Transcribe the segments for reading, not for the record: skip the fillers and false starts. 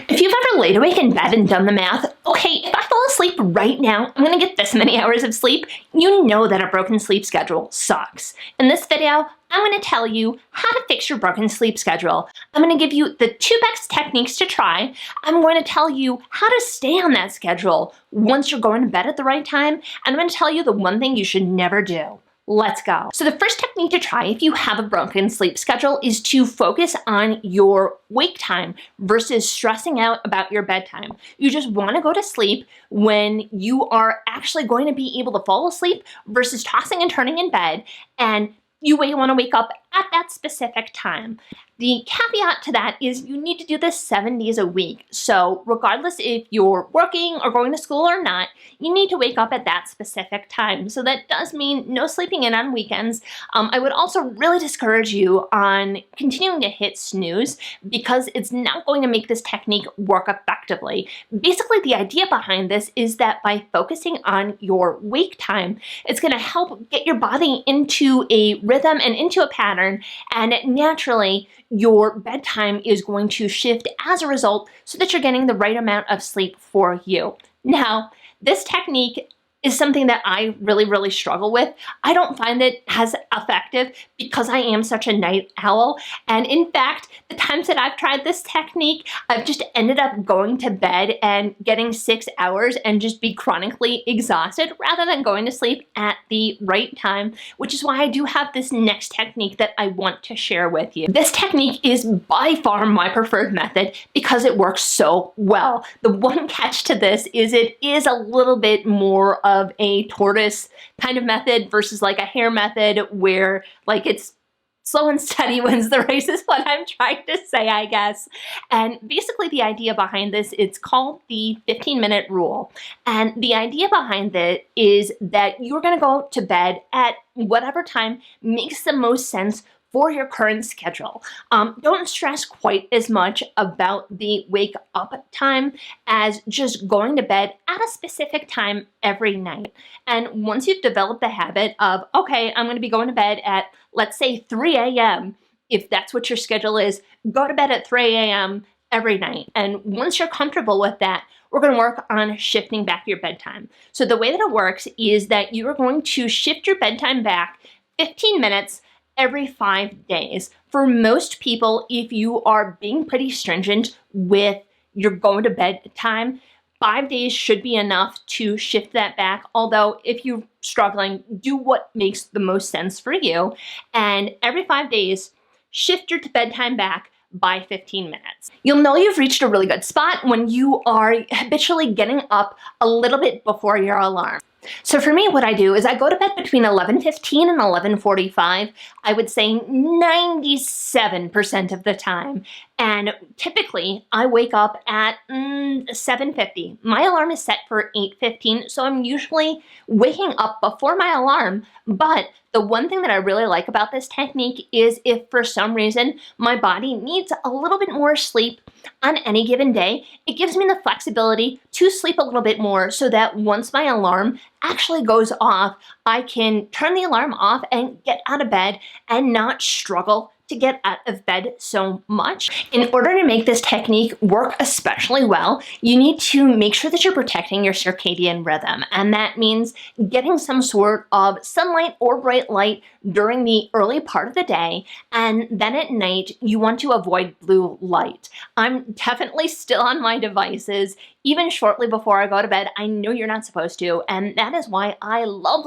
If you've ever laid awake in bed and done the math, okay, if I fall asleep right now, I'm gonna get this many hours of sleep, you know that a broken sleep schedule sucks. In this video, I'm gonna tell you how to fix your broken sleep schedule. I'm gonna give you the 2 best techniques to try. I'm going to tell you how to stay on that schedule once you're going to bed at the right time, and I'm gonna tell you the one thing you should never do. Let's go. So the first technique to try if you have a broken sleep schedule is to focus on your wake time versus stressing out about your bedtime. You just want to go to sleep when you are actually going to be able to fall asleep versus tossing and turning in bed, and you want to wake up at that specific time. The caveat to that is you need to do this 7 days a week. So regardless if you're working or going to school or not, you need to wake up at that specific time. So that does mean no sleeping in on weekends. I would also really discourage you on continuing to hit snooze because it's not going to make this technique work effectively. Basically, the idea behind this is that by focusing on your wake time, it's going to help get your body into a rhythm and into a pattern, and naturally, your bedtime is going to shift as a result so that you're getting the right amount of sleep for you. Now, this technique is something that I really struggle with. I don't find it as effective because I am such a night owl. And in fact, the times that I've tried this technique, I've just ended up going to bed and getting 6 hours and just be chronically exhausted rather than going to sleep at the right time, which is why I do have this next technique that I want to share with you. This technique is by far my preferred method because it works so well. The one catch to this is it is a little bit more of a tortoise kind of method versus like a hare method where like it's slow and steady wins the race is what I'm trying to say, I guess. And basically the idea behind this, it's called the 15-minute rule. And the idea behind it is that you're gonna go to bed at whatever time makes the most sense for your current schedule. Don't stress quite as much about the wake up time as just going to bed at a specific time every night. And once you've developed the habit of, okay, I'm gonna be going to bed at, let's say 3 a.m., if that's what your schedule is, go to bed at 3 a.m. every night. And once you're comfortable with that, we're going to work on shifting back your bedtime. So the way that it works is that you are going to shift your bedtime back 15 minutes every 5 days. For most people, if you are being pretty stringent with your going to bed time, 5 days should be enough to shift that back. Although if you're struggling, do what makes the most sense for you. And every 5 days, shift your bedtime back by 15 minutes. You'll know you've reached a really good spot when you are habitually getting up a little bit before your alarm. So for me, what I do is I go to bed between 11:15 and 11:45, I would say 97% of the time. And typically, I wake up at 7:50. My alarm is set for 8:15, so I'm usually waking up before my alarm. But the one thing that I really like about this technique is if for some reason my body needs a little bit more sleep on any given day, it gives me the flexibility to sleep a little bit more so that once my alarm actually goes off, I can turn the alarm off and get out of bed and not struggle to get out of bed so much. In order to make this technique work especially well, you need to make sure that you're protecting your circadian rhythm. And that means getting some sort of sunlight or bright light during the early part of the day. And then at night, you want to avoid blue light. I'm definitely still on my devices, even shortly before I go to bed. I know you're not supposed to. And that is why I love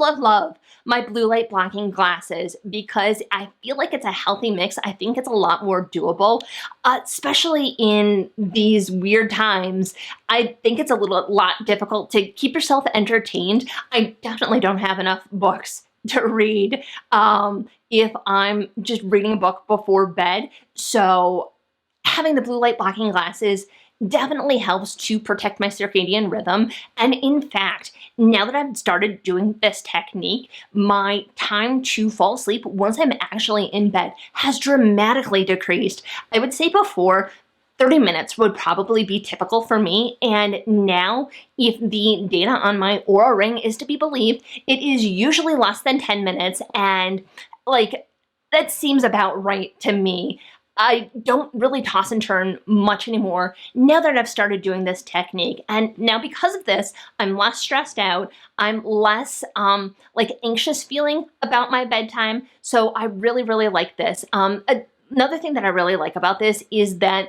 my blue light blocking glasses, because I feel like it's a healthy mix. I think it's a lot more doable, especially in these weird times. I think it's a lot difficult to keep yourself entertained. I definitely don't have enough books to read if I'm just reading a book before bed. So having the blue light blocking glasses definitely helps to protect my circadian rhythm. And in fact, now that I've started doing this technique, my time to fall asleep once I'm actually in bed has dramatically decreased. I would say before, 30 minutes would probably be typical for me. And now, if the data on my Oura Ring is to be believed, it is usually less than 10 minutes. And like, that seems about right to me. I don't really toss and turn much anymore now that I've started doing this technique. And now because of this, I'm less stressed out. I'm less like anxious feeling about my bedtime. So I really, really like this. Another thing that I really like about this is that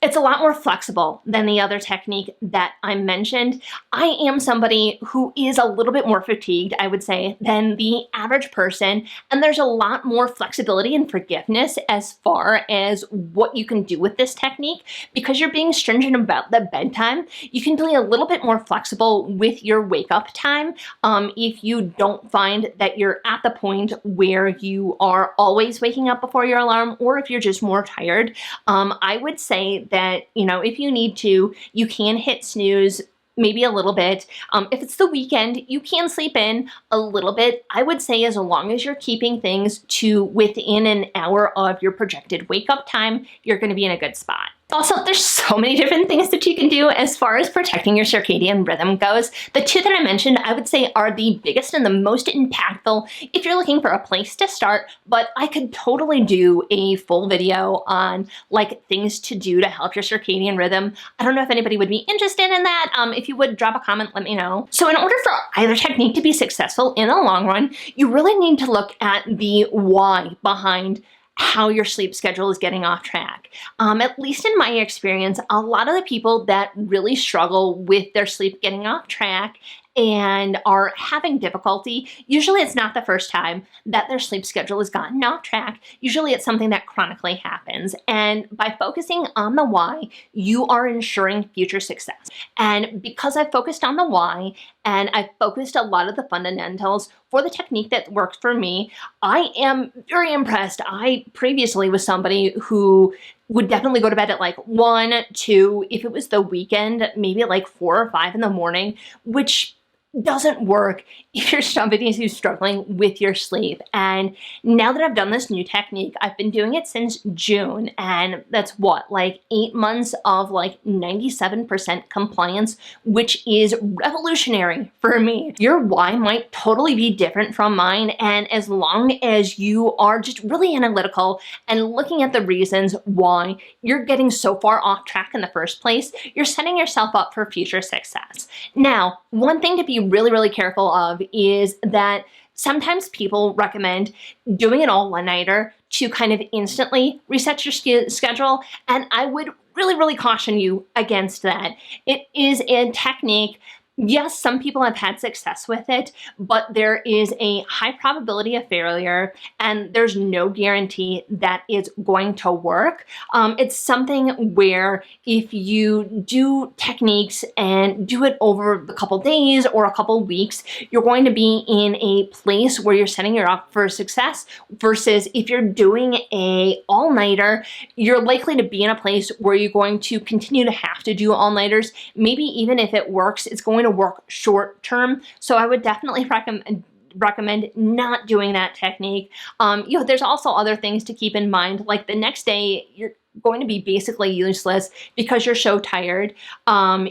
it's a lot more flexible than the other technique that I mentioned. I am somebody who is a little bit more fatigued, I would say, than the average person, and there's a lot more flexibility and forgiveness as far as what you can do with this technique. Because you're being stringent about the bedtime, you can be a little bit more flexible with your wake up time if you don't find that you're at the point where you are always waking up before your alarm, or if you're just more tired. I would say that, if you need to, you can hit snooze maybe a little bit. If it's the weekend, you can sleep in a little bit. I would say as long as you're keeping things to within an hour of your projected wake up time, you're going to be in a good spot. Also, there's so many different things that you can do as far as protecting your circadian rhythm goes. The two that I mentioned, I would say, are the biggest and the most impactful if you're looking for a place to start, but I could totally do a full video on like things to do to help your circadian rhythm. I don't know if anybody would be interested in that. If you would, drop a comment, let me know. So in order for either technique to be successful in the long run, you really need to look at the why behind how your sleep schedule is getting off track. At least in my experience, a lot of the people that really struggle with their sleep getting off track and are having difficulty, usually it's not the first time that their sleep schedule has gotten off track. Usually it's something that chronically happens. And by focusing on the why, you are ensuring future success. And because I've focused on the why, and I've focused a lot of the fundamentals for the technique that worked for me, I am very impressed. I previously was somebody who would definitely go to bed at like 1, 2, if it was the weekend, maybe at like 4 or 5 in the morning, which doesn't work if you're somebody who's struggling with your sleep. And now that I've done this new technique, I've been doing it since June, and that's what, like 8 months of like 97% compliance, which is revolutionary for me. Your why might totally be different from mine, and as long as you are just really analytical and looking at the reasons why you're getting so far off track in the first place, you're setting yourself up for future success. Now, one thing to be really, really careful of is that sometimes people recommend doing an all-nighter to kind of instantly reset your schedule, and I would really, really caution you against that. It is a technique. Yes, some people have had success with it, but there is a high probability of failure, and there's no guarantee that it's going to work. It's something where if you do techniques and do it over a couple days or a couple weeks, you're going to be in a place where you're setting you up for success, versus if you're doing a all-nighter, you're likely to be in a place where you're going to continue to have to do all-nighters. Maybe even if it works, it's going to work short term. So I would definitely recommend not doing that technique. There's also other things to keep in mind, like the next day you're going to be basically useless because you're so tired.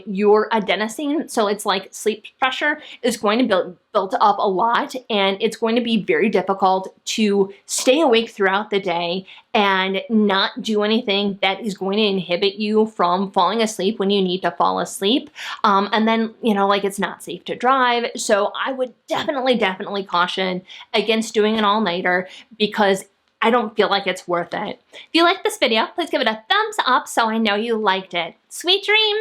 Your adenosine, so it's like sleep pressure, is going to build up a lot, and it's going to be very difficult to stay awake throughout the day and not do anything that is going to inhibit you from falling asleep when you need to fall asleep. And then, it's not safe to drive. So I would definitely caution against doing an all-nighter, because I don't feel like it's worth it. If you liked this video, please give it a thumbs up so I know you liked it. Sweet dreams!